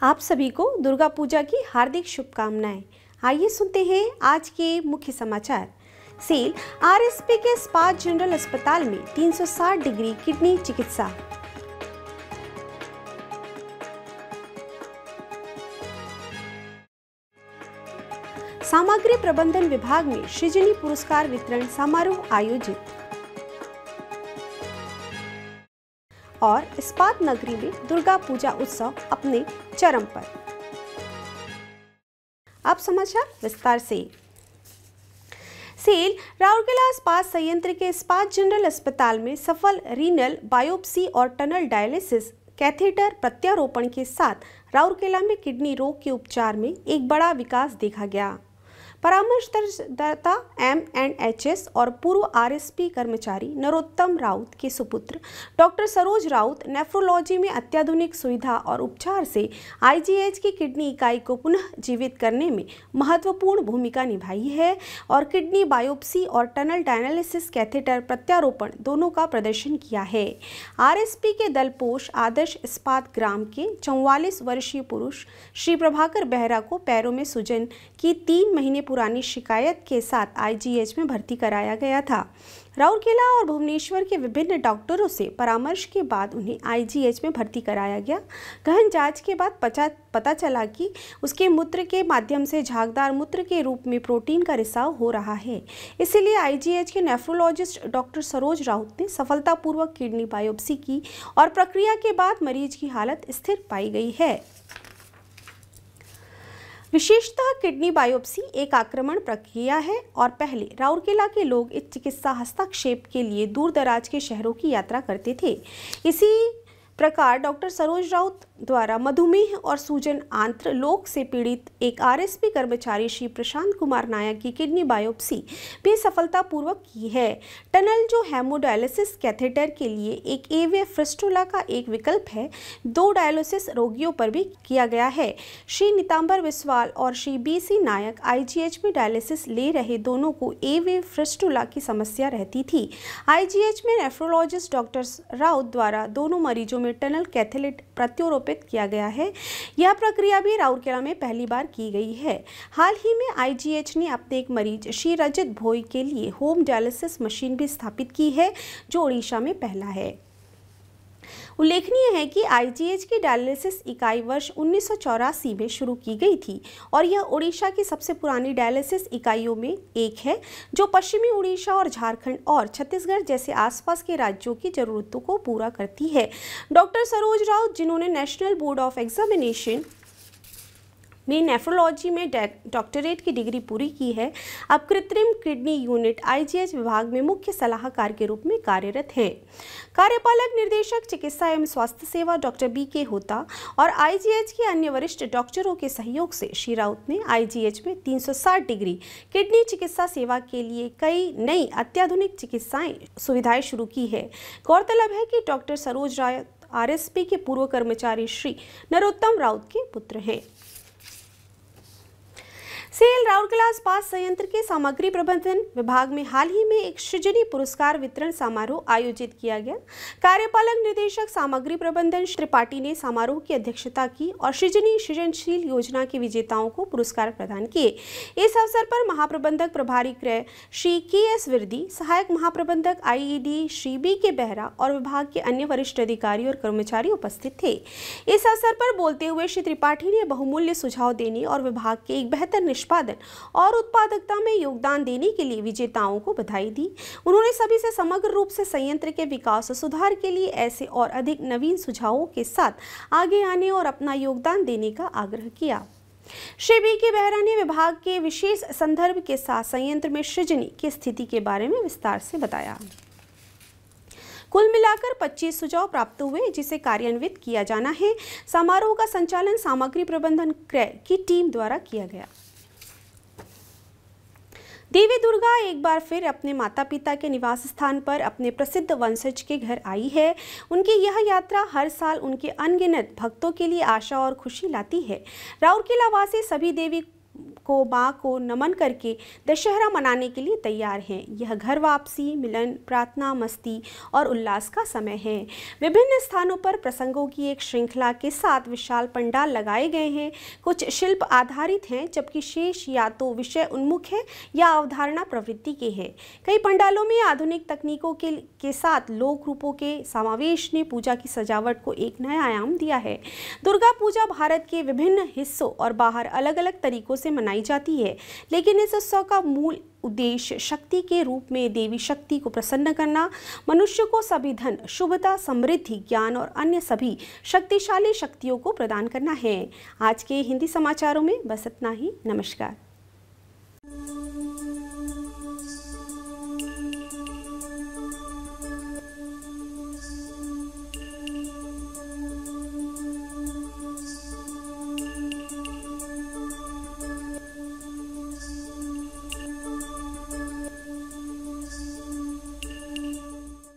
आप सभी को दुर्गा पूजा की हार्दिक शुभकामनाएं। आइए सुनते हैं आज के मुख्य समाचार। सेल आरएसपी के इस्पात जनरल अस्पताल में 360 डिग्री किडनी चिकित्सा। सामग्री प्रबंधन विभाग में सृजनी पुरस्कार वितरण समारोह आयोजित। और इस्पात नगरी में दुर्गा पूजा उत्सव अपने चरम पर। अब समाचार विस्तार से। सेल राउरकेला इस्पात संयंत्र के इस्पात जनरल अस्पताल में सफल रीनल बायोप्सी और टनल डायलिसिस कैथेटर प्रत्यारोपण के साथ राउरकेला में किडनी रोग के उपचार में एक बड़ा विकास देखा गया। परामर्शदाता MNHS और पूर्व आरएसपी कर्मचारी नरोत्तम राउत के सुपुत्र डॉक्टर सरोज राउत नेफ्रोलॉजी में अत्याधुनिक सुविधा और उपचार से IGH की किडनी इकाई को पुनः जीवित करने में महत्वपूर्ण भूमिका निभाई है और किडनी बायोप्सी और टनल डायलिसिस कैथेटर प्रत्यारोपण दोनों का प्रदर्शन किया है। आरएसपी के दलपोष आदर्श इस्पात ग्राम के 44 वर्षीय पुरुष श्री प्रभाकर बेहरा को पैरों में सूजन की 3 महीने पुरानी शिकायत के साथ IGH में भर्ती कराया गया था। राउरकेला और भुवनेश्वर के विभिन्न डॉक्टरों से परामर्श के बाद उन्हें IGH में भर्ती कराया गया। गहन जांच के बाद पता चला कि उसके मूत्र के माध्यम से झागदार मूत्र के रूप में प्रोटीन का रिसाव हो रहा है। इसीलिए IGH के नेफ्रोलॉजिस्ट डॉक्टर सरोज राउत ने सफलतापूर्वक किडनी बायोप्सी की और प्रक्रिया के बाद मरीज की हालत स्थिर पाई गई है। विशेषतः किडनी बायोप्सी एक आक्रमण प्रक्रिया है और पहले राउरकेला के लोग इस चिकित्सा हस्तक्षेप के लिए दूर दराज के शहरों की यात्रा करते थे। इसी प्रकार डॉक्टर सरोज राउत द्वारा मधुमेह और सूजन आंत्र लोक से पीड़ित एक आरएसपी कर्मचारी श्री प्रशांत कुमार नायक की किडनी बायोप्सी भी सफलतापूर्वक की है। टनल जो हेमोडायलिसिस कैथेटर के लिए एक AV फिस्टुला का एक विकल्प है, 2 डायलिसिस रोगियों पर भी किया गया है। श्री नितांबर विस्वाल और श्री BC नायक IGH में डायलिसिस ले रहे दोनों को AV फिस्टुला की समस्या रहती थी। IGH में नेफ्रोलॉजिस्ट डॉक्टर राउत द्वारा दोनों मरीजों में टनल कैथेटर प्रत्यारोपित किया गया है। यह प्रक्रिया भी राउरकेला में पहली बार की गई है। हाल ही में IGH ने अपने एक मरीज श्री रजत भोई के लिए होम डायलिसिस मशीन भी स्थापित की है, जो ओडिशा में पहला है। उल्लेखनीय है कि IGH की डायलिसिस इकाई वर्ष 1984 में शुरू की गई थी और यह ओडिशा की सबसे पुरानी डायलिसिस इकाइयों में एक है, जो पश्चिमी ओडिशा और झारखंड और छत्तीसगढ़ जैसे आसपास के राज्यों की जरूरतों को पूरा करती है। डॉक्टर सरोज राउत, जिन्होंने नेशनल बोर्ड ऑफ एग्जामिनेशन में नेफ्रोलॉजी में डॉक्टरेट की डिग्री पूरी की है, अब कृत्रिम किडनी यूनिट IGH विभाग में मुख्य सलाहकार के रूप में कार्यरत हैं। कार्यपालक निर्देशक चिकित्सा एवं स्वास्थ्य सेवा डॉक्टर BK होता और IGH के अन्य वरिष्ठ डॉक्टरों के सहयोग से श्री राउत ने IGH में 360 डिग्री किडनी चिकित्सा सेवा के लिए कई नई अत्याधुनिक चिकित्साएं सुविधाएं शुरू की है। गौरतलब है कि डॉक्टर सरोज राउत आरएसपी के पूर्व कर्मचारी श्री नरोत्तम राउत के पुत्र हैं। सेल राउरकेला इस्पात संयंत्र के सामग्री प्रबंधन विभाग में हाल ही में एक सृजनी पुरस्कार वितरण समारोह आयोजित किया गया। कार्यपालक निदेशक सामग्री प्रबंधन त्रिपाठी ने समारोह की अध्यक्षता की और सृजनशील योजना के विजेताओं को पुरस्कार प्रदान किए। इस अवसर पर महाप्रबंधक प्रभारी क्रय श्री KS विरदी, सहायक महाप्रबंधक IED श्री BK बेहरा और विभाग के अन्य वरिष्ठ अधिकारी और कर्मचारी उपस्थित थे। इस अवसर पर बोलते हुए श्री त्रिपाठी ने बहुमूल्य सुझाव देने और विभाग के एक बेहतर निष्पादन और उत्पादकता में योगदान देने के लिए विजेताओं को बधाई दी। उन्होंने सभी से समग्र रूप से संयंत्र के विकास और सुधार के लिए ऐसे और अधिक नवीन सुझावों के साथ आगे आने और अपना योगदान देने का आग्रह किया। श्री BK बेहरा ने विभाग के विशेष संदर्भ के साथ संयंत्र में सृजनी की स्थिति के बारे में विस्तार से बताया। कुल मिलाकर 25 सुझाव प्राप्त हुए, जिसे कार्यान्वित किया जाना है। समारोह का संचालन सामग्री प्रबंधन क्रय की टीम द्वारा किया गया। देवी दुर्गा एक बार फिर अपने माता पिता के निवास स्थान पर अपने प्रसिद्ध वंशज के घर आई है। उनकी यह यात्रा हर साल उनके अनगिनत भक्तों के लिए आशा और खुशी लाती है। राउरकेला वासी सभी देवी को, माँ को नमन करके दशहरा मनाने के लिए तैयार हैं। यह घर वापसी, मिलन, प्रार्थना, मस्ती और उल्लास का समय है। विभिन्न स्थानों पर प्रसंगों की एक श्रृंखला के साथ विशाल पंडाल लगाए गए हैं। कुछ शिल्प आधारित हैं, जबकि शेष या तो विषय उन्मुख है या अवधारणा प्रवृत्ति के हैं। कई पंडालों में आधुनिक तकनीकों के साथ लोक रूपों के समावेश ने पूजा की सजावट को एक नया आयाम दिया है। दुर्गा पूजा भारत के विभिन्न हिस्सों और बाहर अलग अलग तरीकों से मनाई जाती है, लेकिन इस उत्सव का मूल उद्देश्य शक्ति के रूप में देवी शक्ति को प्रसन्न करना, मनुष्य को सभी धन, शुभता, समृद्धि, ज्ञान और अन्य सभी शक्तिशाली शक्तियों को प्रदान करना है। आज के हिंदी समाचारों में बस इतना ही। नमस्कार।